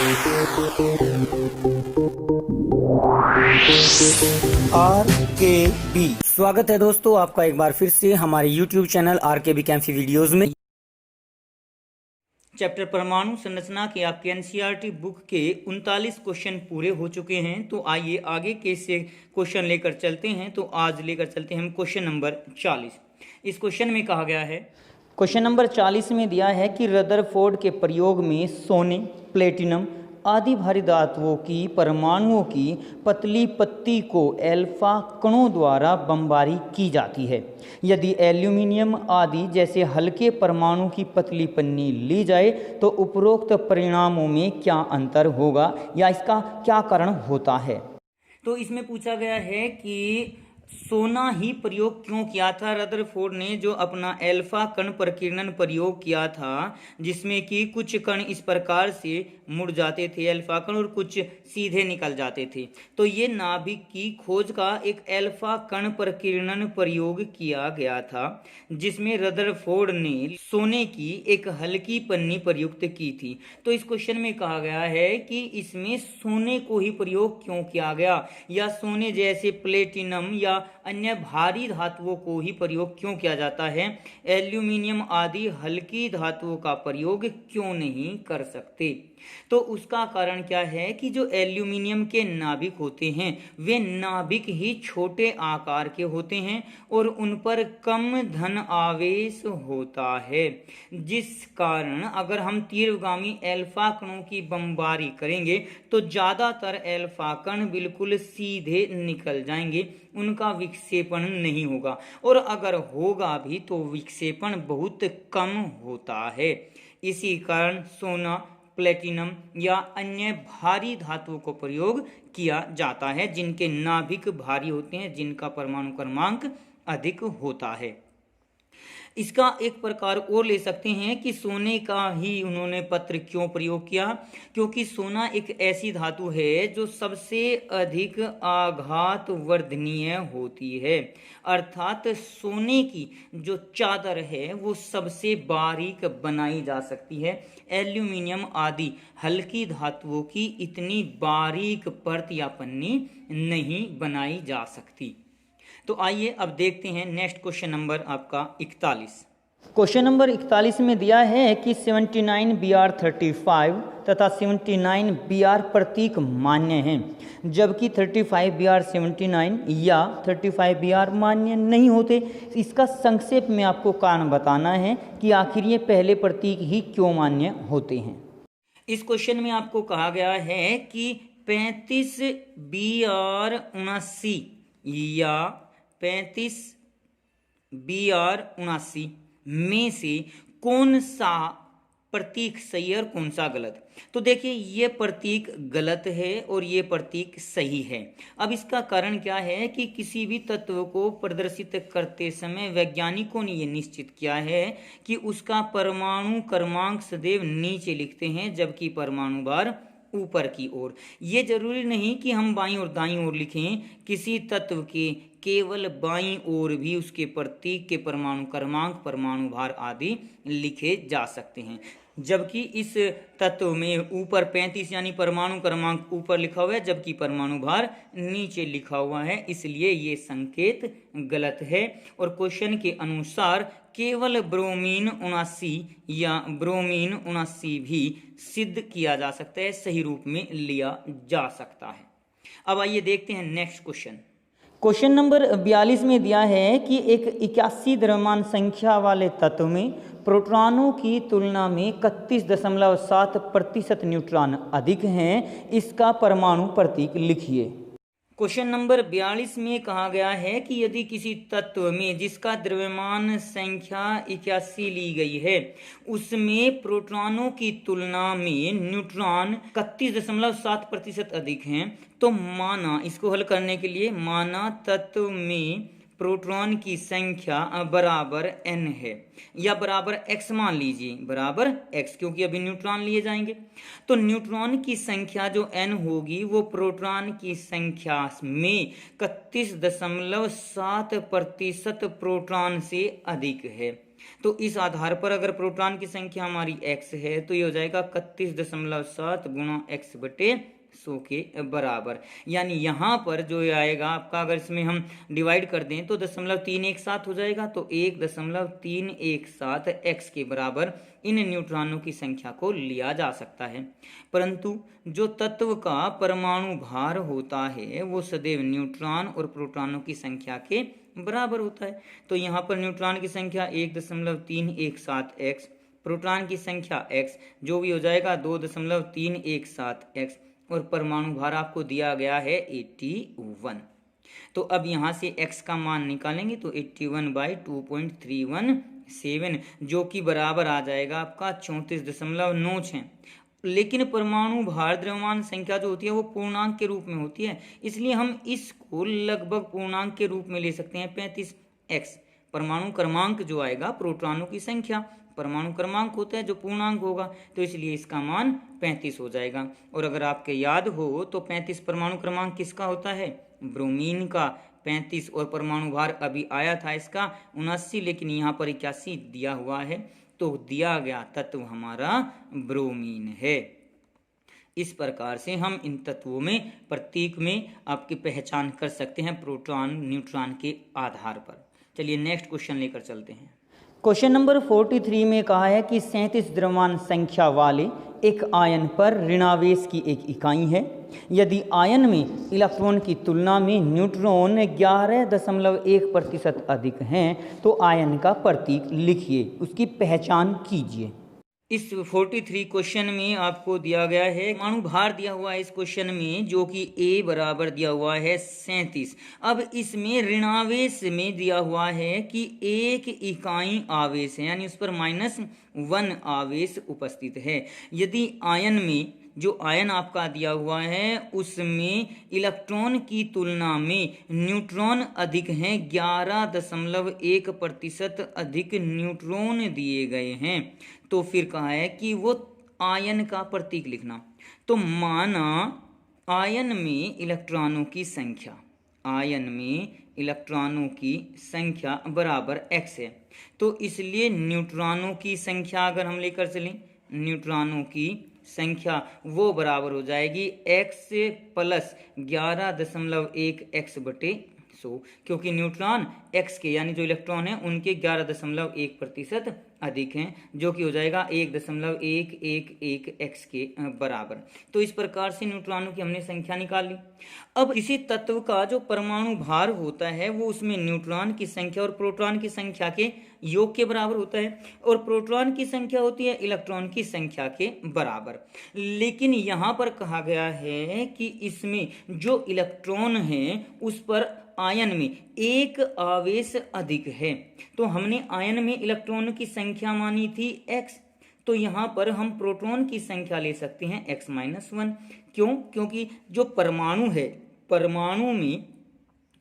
RKB स्वागत है दोस्तों आपका एक बार फिर से हमारे YouTube चैनल RKB कैंफी वीडियोस में। चैप्टर परमाणु संरचना के आपके एनसीईआरटी बुक के 39 क्वेश्चन पूरे हो चुके हैं। तो आइए आगे के से क्वेश्चन लेकर चलते हैं। तो आज लेकर चलते हैं हम क्वेश्चन नंबर 40। इस क्वेश्चन में कहा गया है, क्वेश्चन नंबर 40 में दिया है कि रदरफोर्ड के प्रयोग में सोने, प्लेटिनम आदि भारी धातुओं की परमाणुओं की पतली पत्ती को अल्फा कणों द्वारा बमबारी की जाती है। यदि एल्यूमिनियम आदि जैसे हल्के परमाणु की पतली पन्नी ली जाए तो उपरोक्त परिणामों में क्या अंतर होगा या इसका क्या कारण होता है। तो इसमें पूछा गया है कि सोना ही प्रयोग क्यों किया था। रदरफोर्ड ने जो अपना अल्फा कण प्रकीर्णन प्रयोग किया था, जिसमें कि कुछ कण इस प्रकार से मुड़ जाते थे अल्फा कण और कुछ सीधे निकल जाते थे, तो ये नाभिक की खोज का एक अल्फा कण प्रकीर्णन प्रयोग किया गया था, जिसमें रदरफोर्ड ने सोने की एक हल्की पन्नी प्रयुक्त की थी। तो इस क्वेश्चन में कहा गया है कि इसमें सोने को ही प्रयोग क्यों किया गया या सोने जैसे प्लेटिनम या अन्य भारी धातुओं को ही प्रयोग क्यों किया जाता है, एल्यूमिनियम आदि हल्की धातुओं का प्रयोग क्यों नहीं कर सकते। तो उसका कारण क्या है कि जो एल्यूमिनियम के नाभिक होते हैं वे नाभिक ही छोटे आकार के होते हैं और उन पर कम धन आवेश होता है, जिस कारण अगर हम तीव्रगामी अल्फा कणों की बमबारी करेंगे तो ज़्यादातर अल्फा कण बिल्कुल सीधे निकल जाएंगे, उनका विक्षेपण नहीं होगा, और अगर होगा भी तो विक्षेपण बहुत कम होता है। इसी कारण सोना, प्लेटिनम या अन्य भारी धातुओं को प्रयोग किया जाता है जिनके नाभिक भारी होते हैं, जिनका परमाणु क्रमांक अधिक होता है। इसका एक प्रकार और ले सकते हैं कि सोने का ही उन्होंने पत्र क्यों प्रयोग किया, क्योंकि सोना एक ऐसी धातु है जो सबसे अधिक आघात वर्धनीय होती है, अर्थात सोने की जो चादर है वो सबसे बारीक बनाई जा सकती है। एल्यूमिनियम आदि हल्की धातुओं की इतनी बारीक परत या पन्नी नहीं बनाई जा सकती। तो आइए अब देखते हैं नेक्स्ट क्वेश्चन नंबर आपका 41। क्वेश्चन नंबर 41 में दिया है कि 79 Br35 तथा 79 Br प्रतीक मान्य हैं, जबकि 35 Br79 या 35 Br मान्य नहीं होते। इसका संक्षेप में आपको कारण बताना है कि आखिर ये पहले प्रतीक ही क्यों मान्य होते हैं। इस क्वेश्चन में आपको कहा गया है कि 35 Br79 या 35 Br79 में से कौन सा प्रतीक सही है और कौन सा गलत। तो देखिए ये प्रतीक गलत है और ये प्रतीक सही है। अब इसका कारण क्या है कि किसी भी तत्व को प्रदर्शित करते समय वैज्ञानिकों ने ये निश्चित किया है कि उसका परमाणु क्रमांक सदैव नीचे लिखते हैं, जबकि परमाणु भार ऊपर की ओर। ये जरूरी नहीं कि हम बाईं और दाईं ओर लिखें, किसी तत्व के केवल बाईं ओर भी उसके प्रतीक के परमाणु क्रमांक, परमाणु भार आदि लिखे जा सकते हैं, जबकि इस तत्व में ऊपर 35 यानी परमाणु क्रमांक ऊपर लिखा हुआ है, जबकि परमाणु भार नीचे लिखा हुआ है, इसलिए ये संकेत गलत है। और क्वेश्चन के अनुसार केवल ब्रोमीन 79 या ब्रोमीन 79 भी सिद्ध किया जा सकता है, सही रूप में लिया जा सकता है। अब आइए देखते हैं नेक्स्ट क्वेश्चन। क्वेश्चन नंबर 42 में दिया है कि एक 81 द्रव्यमान संख्या वाले तत्व में प्रोटॉनों की तुलना में 31.7% न्यूट्रॉन अधिक हैं, इसका परमाणु प्रतीक लिखिए। क्वेश्चन नंबर 42 में कहा गया है कि यदि किसी तत्व में जिसका द्रव्यमान संख्या 81 ली गई है उसमें प्रोटॉनों की तुलना में न्यूट्रॉन 31.7% अधिक हैं, तो माना, इसको हल करने के लिए माना तत्व में प्रोटॉन की संख्या बराबर n है या बराबर x मान लीजिए, बराबर x, क्योंकि अभी न्यूट्रॉन लिए जाएंगे। तो न्यूट्रॉन की संख्या जो n होगी वो प्रोटॉन की संख्या में 31.7% प्रोटॉन से अधिक है। तो इस आधार पर अगर प्रोटॉन की संख्या हमारी x है तो ये हो जाएगा 31.7 गुणा x बटे 100 के बराबर। यानी यहाँ पर जो आएगा आपका, अगर इसमें हम डिवाइड कर दें तो 0.317 हो जाएगा। तो 1.317 x के बराबर इन न्यूट्रॉनों की संख्या को लिया जा सकता है। परंतु जो तत्व का परमाणु भार होता है वो सदैव न्यूट्रॉन और प्रोटॉनों की संख्या के बराबर होता है। तो यहाँ पर न्यूट्रॉन की संख्या 1.317 x, प्रोटॉन की संख्या x जो भी हो जाएगा 2.317 x, और परमाणु भार आपको दिया गया है 81। तो अब यहाँ से x का मान निकालेंगे तो 81/2.317 जो कि बराबर आ जाएगा आपका 34.96। लेकिन परमाणु भार द्रव्यमान संख्या जो होती है वो पूर्णांक के रूप में होती है, इसलिए हम इसको लगभग पूर्णांक के रूप में ले सकते हैं 35x। परमाणु क्रमांक जो आएगा प्रोटॉनों की संख्या, परमाणु क्रमांक होता है जो पूर्णांक होगा, तो इसलिए इसका मान 35 हो जाएगा। और अगर आपके याद हो तो 35 परमाणु क्रमांक किसका होता है? ब्रोमीन का 35। और परमाणु भार अभी आया था इसका 79, लेकिन यहाँ पर 81 दिया हुआ है, तो दिया गया तत्व हमारा ब्रोमीन है। इस प्रकार से हम इन तत्वों में प्रतीक में आपकी पहचान कर सकते हैं प्रोटॉन न्यूट्रॉन के आधार पर। चलिए नेक्स्ट क्वेश्चन लेकर चलते हैं। क्वेश्चन नंबर 43 में कहा है कि 37 द्रव्यमान संख्या वाले एक आयन पर ऋणावेश की एक इकाई है। यदि आयन में इलेक्ट्रॉन की तुलना में न्यूट्रॉन 11.1% अधिक हैं तो आयन का प्रतीक लिखिए, उसकी पहचान कीजिए। इस 43 क्वेश्चन में आपको दिया गया है परमाणु भार दिया हुआ है इस क्वेश्चन में, जो कि A बराबर दिया हुआ है 37। अब इसमें ऋणावेश में दिया हुआ है कि एक इकाई आवेश है, यानी उस पर -1 आवेश उपस्थित है। यदि आयन में जो आयन आपका दिया हुआ है उसमें इलेक्ट्रॉन की तुलना में न्यूट्रॉन अधिक हैं, 11.1% अधिक न्यूट्रॉन दिए गए हैं, तो फिर कहा है कि वो आयन का प्रतीक लिखना। तो माना आयन में इलेक्ट्रॉनों की संख्या, आयन में इलेक्ट्रॉनों की संख्या बराबर x है, तो इसलिए न्यूट्रॉनों की संख्या अगर हम लेकर चलें, न्यूट्रॉनों की संख्या वो बराबर हो जाएगी x प्लस 11.1 x बटे 100, क्योंकि न्यूट्रॉन x के यानी जो इलेक्ट्रॉन है उनके 11.1% अधिक हैं, जो कि हो जाएगा 1.111 x के बराबर। तो इस प्रकार से न्यूट्रॉनों की हमने संख्या निकाल ली। अब इसी तत्व का जो परमाणु भार होता है वो उसमें न्यूट्रॉन की संख्या और प्रोटॉन की संख्या के योग के बराबर होता है, और प्रोटॉन की संख्या होती है इलेक्ट्रॉन की संख्या के बराबर। लेकिन यहाँ पर कहा गया है कि इसमें जो इलेक्ट्रॉन है उस पर आयन में एक आवेश अधिक है, तो हमने आयन में इलेक्ट्रॉन की संख्या मानी थी x, तो यहाँ पर हम प्रोटॉन की संख्या ले सकते हैं x-1। क्यों? क्योंकि जो परमाणु है, परमाणु में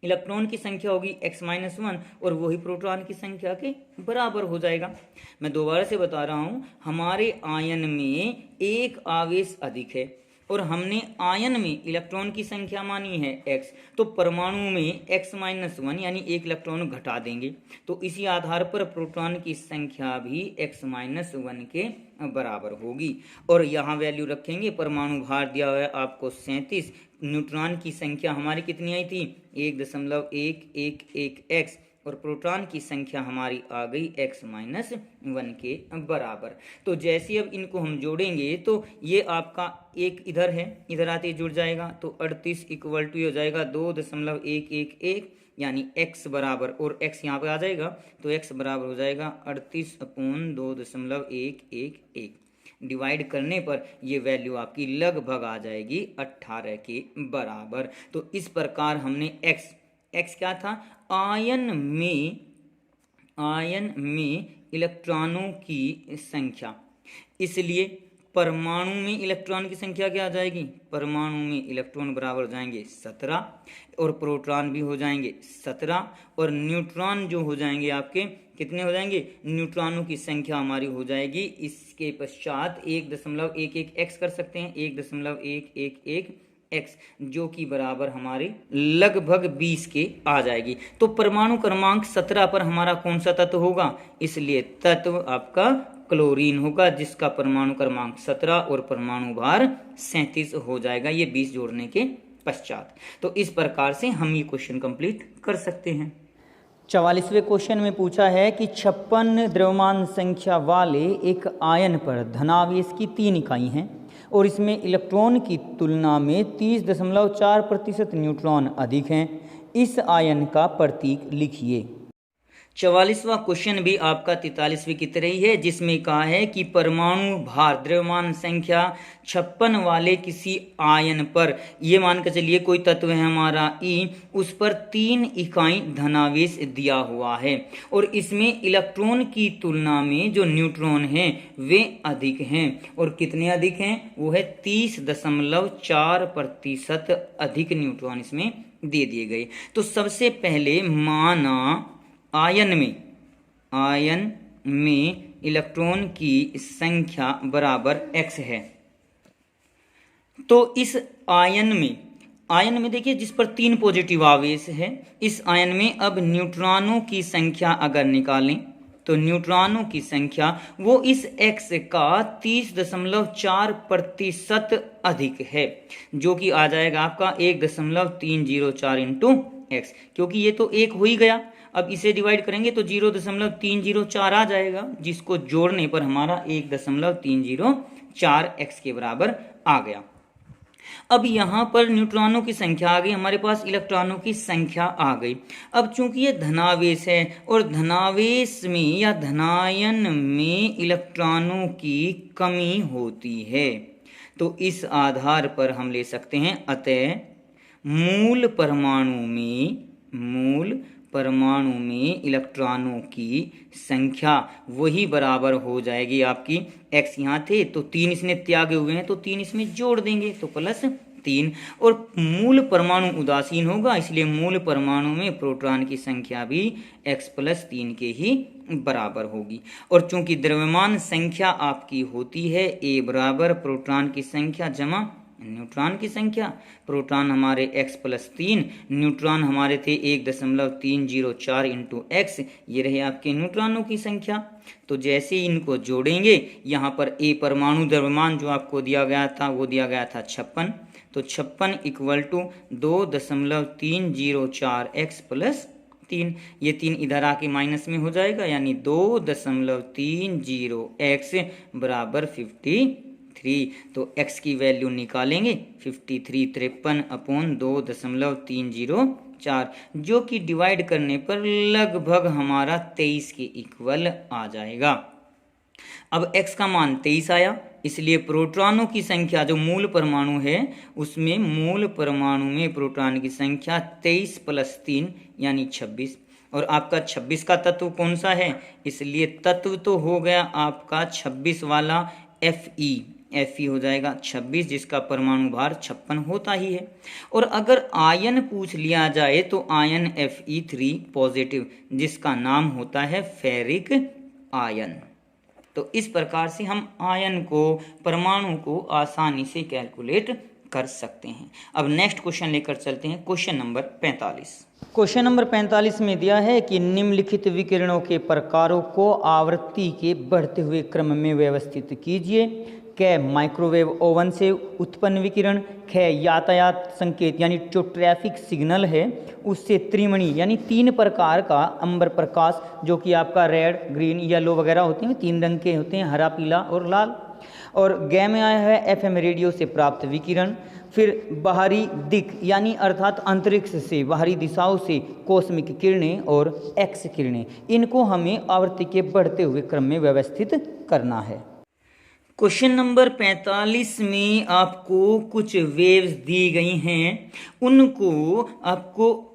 इलेक्ट्रॉन की संख्या होगी x-1 और वही प्रोटॉन की संख्या के बराबर हो जाएगा। मैं दोबारा से बता रहा हूँ, हमारे आयन में एक आवेश अधिक है और हमने आयन में इलेक्ट्रॉन की संख्या मानी है x, तो परमाणु में x-1 यानी एक इलेक्ट्रॉन घटा देंगे, तो इसी आधार पर प्रोटॉन की संख्या भी x-1 के बराबर होगी। और यहाँ वैल्यू रखेंगे, परमाणु भार दिया हुआ है आपको 37, न्यूट्रॉन की संख्या हमारी कितनी आई थी 1.111 x, और प्रोटॉन की संख्या हमारी आ गई x-1 के बराबर। तो जैसे अब इनको हम जोड़ेंगे तो ये आपका एक इधर है, इधर आते जुड़ जाएगा, तो 38 इक्वल टू हो जाएगा 2.111, यानी x बराबर, और x यहाँ पे आ जाएगा तो x बराबर हो जाएगा 38/2.111। डिवाइड करने पर ये वैल्यू आपकी लगभग आ जाएगी 18 के बराबर। तो इस प्रकार हमने x क्या था, आयन में इलेक्ट्रॉनों की संख्या, इसलिए परमाणु में इलेक्ट्रॉन की संख्या क्या आ जाएगी, परमाणु में इलेक्ट्रॉन बराबर हो जाएंगे 17 और प्रोटॉन भी हो जाएंगे 17, और न्यूट्रॉन जो हो जाएंगे आपके कितने हो जाएंगे, न्यूट्रॉनों की संख्या हमारी हो जाएगी इसके पश्चात 1.11 x कर सकते हैं, 1.111 x, जो कि बराबर हमारे लगभग 20 के आ जाएगी। तो परमाणु क्रमांक 17 पर हमारा कौन सा तत्व होगा, इसलिए तत्व आपका क्लोरीन होगा, जिसका परमाणु क्रमांक 17 और परमाणु भार 37 हो जाएगा, ये 20 जोड़ने के पश्चात। तो इस प्रकार से हम ये क्वेश्चन कंप्लीट कर सकते हैं। 44वें क्वेश्चन में पूछा है कि 56 द्रव्यमान संख्या वाले एक आयन पर धनावेश की 3 इकाई हैं और इसमें इलेक्ट्रॉन की तुलना में 30.4% न्यूट्रॉन अधिक हैं। इस आयन का प्रतीक लिखिए। 44वां क्वेश्चन भी आपका 43वें की तरह ही है, जिसमें कहा है कि परमाणु भार द्रव्यमान संख्या 56 वाले किसी आयन पर, ये मान कर चलिए कोई तत्व है हमारा E, उस पर 3 इकाई धनावेश दिया हुआ है और इसमें इलेक्ट्रॉन की तुलना में जो न्यूट्रॉन हैं वे अधिक हैं। और कितने अधिक हैं, वो है 30.4% अधिक न्यूट्रॉन इसमें दे दिए गए। तो सबसे पहले माना आयन में इलेक्ट्रॉन की संख्या बराबर x है। तो इस आयन में देखिए जिस पर 3 पॉजिटिव आवेश है, इस आयन में अब न्यूट्रॉनों की संख्या अगर निकालें तो न्यूट्रॉनों की संख्या वो इस x का 30.4% अधिक है, जो कि आ जाएगा आपका 1.304 इंटू x, क्योंकि ये तो 1 हो ही गया। अब इसे डिवाइड करेंगे तो 0.304 आ जाएगा, जिसको जोड़ने पर हमारा 1.304 x के बराबर आ गया। अब यहाँ पर न्यूट्रॉनों की संख्या आ गई, हमारे पास इलेक्ट्रॉनों की संख्या आ गई। अब चूंकि ये धनावेश है और धनावेश में या धनायन में इलेक्ट्रॉनों की कमी होती है, तो इस आधार पर हम ले सकते हैं अतः मूल परमाणु में इलेक्ट्रॉनों की संख्या वही बराबर हो जाएगी आपकी x, यहाँ थे तो 3 इसने त्यागे हुए हैं तो 3 इसमें जोड़ देंगे तो +3, और मूल परमाणु उदासीन होगा, इसलिए मूल परमाणु में प्रोटॉन की संख्या भी x+3 के ही बराबर होगी। और चूंकि द्रव्यमान संख्या आपकी होती है a बराबर प्रोटॉन की संख्या जमा न्यूट्रॉन की संख्या, प्रोटॉन हमारे x+3, न्यूट्रॉन हमारे थे 1.304 इंटू x, ये रहे आपके न्यूट्रॉनों की संख्या। तो जैसे इनको जोड़ेंगे, यहाँ पर a परमाणु द्रव्यमान जो आपको दिया गया था वो दिया गया था 56, तो 56 = 2.304 x+3, ये 3 इधर आके माइनस में हो जाएगा, यानी 2.30x बराबर 53। तो x की वैल्यू निकालेंगे 53 जो कि डिवाइड करने पर लगभग हमारा 23 के इक्वल आ जाएगा। अब x का मान 23 आया, इसलिए प्रोटॉनों की संख्या जो मूल परमाणु है उसमें मूल परमाणु में प्रोटॉन की संख्या 23+3 यानी 26, और आपका 26 का तत्व कौन सा है, इसलिए तत्व तो हो गया आपका 26 वाला Fe हो जाएगा 26, जिसका परमाणु भार 56 होता ही है। और अगर आयन पूछ लिया जाए तो आयन Fe3 पॉजिटिव, जिसका नाम होता है फेरिक आयन। तो इस प्रकार से हम आयन को, परमाणु को आसानी से कैलकुलेट कर सकते हैं। अब नेक्स्ट क्वेश्चन लेकर चलते हैं, क्वेश्चन नंबर 45। क्वेश्चन नंबर 45 में दिया है कि निम्नलिखित विकिरणों के प्रकारों को आवृत्ति के बढ़ते हुए क्रम में व्यवस्थित कीजिए। क माइक्रोवेव ओवन से उत्पन्न विकिरण, ख यातायात संकेत यानी जो ट्रैफिक सिग्नल है उससे त्रिमणि यानी 3 प्रकार का अंबर प्रकाश, जो कि आपका रेड, ग्रीन, येलो वगैरह होते हैं, 3 रंग के होते हैं, हरा, पीला और लाल। और ग में आया है FM रेडियो से प्राप्त विकिरण, फिर बाहरी दिक यानी अर्थात अंतरिक्ष से बाहरी दिशाओं से कॉस्मिक किरणें और एक्स किरणें, इनको हमें आवृत्ति के बढ़ते हुए क्रम में व्यवस्थित करना है। क्वेश्चन नंबर 45 में आपको कुछ वेव्स दी गई हैं, उनको आपको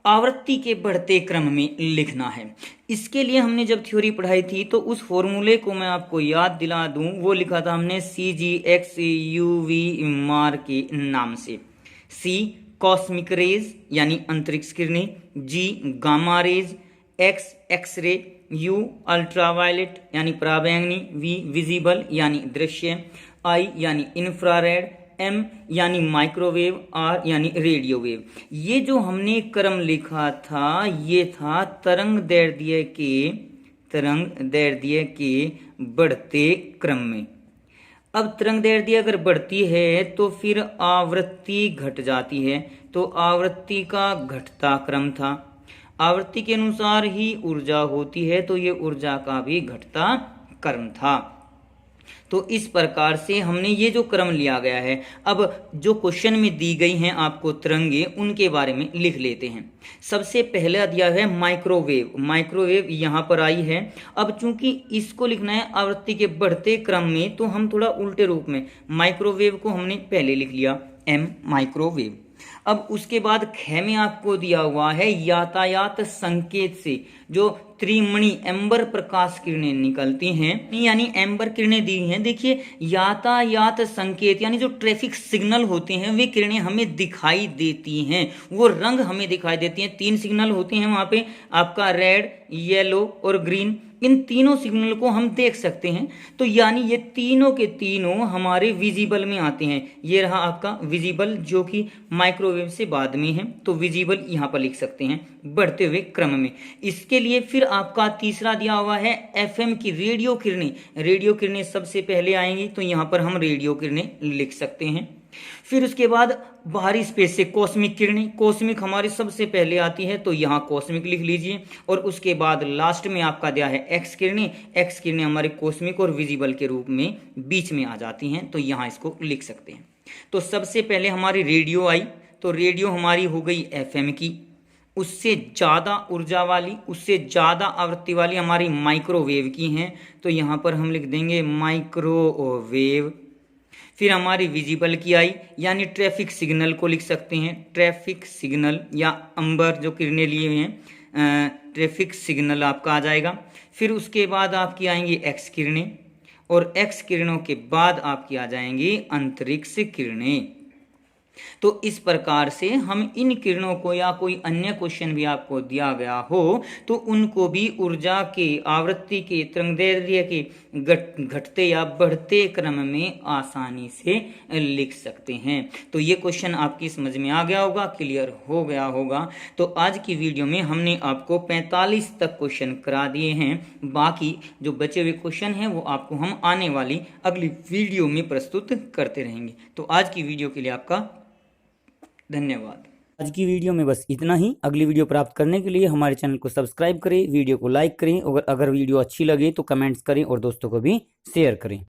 आवृत्ति के बढ़ते क्रम में लिखना है। इसके लिए हमने जब थ्योरी पढ़ाई थी तो उस फॉर्मूले को मैं आपको याद दिला दूं, वो लिखा था हमने CGXUV मार के नाम से। C कॉस्मिक रेज यानी अंतरिक्ष किरणें, G gamma rays, X X ray, U ultraviolet यानी पराबैंगनी, V विजिबल यानी दृश्य, I यानी इंफ्रारेड, एम यानी माइक्रोवेव, आर यानी रेडियो वेव। ये जो हमने क्रम लिखा था ये था तरंग दैर्ध्य के बढ़ते क्रम में। अब तरंग दैर्ध्य अगर बढ़ती है तो फिर आवृत्ति घट जाती है, तो आवृत्ति का घटता क्रम था। आवृत्ति के अनुसार ही ऊर्जा होती है, तो ये ऊर्जा का भी घटता क्रम था। तो इस प्रकार से हमने ये जो क्रम लिया गया है। अब जो क्वेश्चन में दी गई हैं आपको तरंगे, उनके बारे में लिख लेते हैं। सबसे पहला दिया है माइक्रोवेव। माइक्रोवेव यहाँ पर आई है। अब चूंकि इसको लिखना है आवृत्ति के बढ़ते क्रम में, तो हम थोड़ा उल्टे रूप में माइक्रोवेव को हमने पहले लिख लिया एम माइक्रोवेव। अब उसके बाद ख में आपको दिया हुआ है यातायात संकेत से जो त्रिमणि एम्बर प्रकाश किरणें निकलती हैं, यानी एम्बर किरणें दी हैं। देखिए यातायात संकेत यानी जो ट्रैफिक सिग्नल होते हैं वे किरणें हमें दिखाई देती हैं, वो रंग हमें दिखाई देती हैं। 3 सिग्नल होते हैं वहां पे आपका, रेड, येलो और ग्रीन। इन तीनों सिग्नल को हम देख सकते हैं। तो यानी ये तीनों के तीनों हमारे विजिबल में आते हैं। ये रहा आपका विजिबल जो कि माइक्रोवेव से बाद में है, तो विजिबल यहाँ पर लिख सकते हैं बढ़ते हुए क्रम में। इसके लिए फिर आपका तीसरा दिया हुआ है एफएम की रेडियो किरणें। रेडियो किरणें सबसे पहले आएंगी, तो यहाँ पर हम रेडियो किरणें लिख सकते हैं। फिर उसके बाद बाहरी स्पेस से कॉस्मिक किरणें। कॉस्मिक हमारी सबसे पहले आती है, तो यहाँ कॉस्मिक लिख लीजिए। और उसके बाद लास्ट में आपका दिया है एक्स किरणें। एक्स किरणें हमारे कॉस्मिक और विजिबल के रूप में बीच में आ जाती हैं, तो यहाँ इसको लिख सकते हैं। तो सबसे पहले हमारी रेडियो आई, तो रेडियो हमारी हो गई एफएम की। उससे ज़्यादा ऊर्जा वाली, उससे ज़्यादा आवृत्ति वाली हमारी माइक्रोवेव की हैं, तो यहाँ पर हम लिख देंगे माइक्रोवेव। फिर हमारी विजिबल की आई, यानी ट्रैफिक सिग्नल को लिख सकते हैं, ट्रैफिक सिग्नल या अंबर जो किरणें लिए हुए हैं, ट्रैफिक सिग्नल आपका आ जाएगा। फिर उसके बाद आपकी आएंगी एक्स किरणें, और एक्स किरणों के बाद आपकी आ जाएंगी अंतरिक्ष किरणें। तो इस प्रकार से हम इन किरणों को, या कोई अन्य क्वेश्चन भी आपको दिया गया हो तो उनको भी ऊर्जा के, आवृत्ति के, तरंगदैर्ध्य के घटते या बढ़ते क्रम में आसानी से लिख सकते हैं। तो ये क्वेश्चन आपकी समझ में आ गया होगा, क्लियर हो गया होगा। तो आज की वीडियो में हमने आपको 45 तक क्वेश्चन करा दिए हैं। बाकी जो बचे हुए क्वेश्चन हैं वो आपको हम आने वाली अगली वीडियो में प्रस्तुत करते रहेंगे। तो आज की वीडियो के लिए आपका धन्यवाद। आज की वीडियो में बस इतना ही। अगली वीडियो प्राप्त करने के लिए हमारे चैनल को सब्सक्राइब करें, वीडियो को लाइक करें, और अगर वीडियो अच्छी लगे तो कमेंट्स करें और दोस्तों को भी शेयर करें।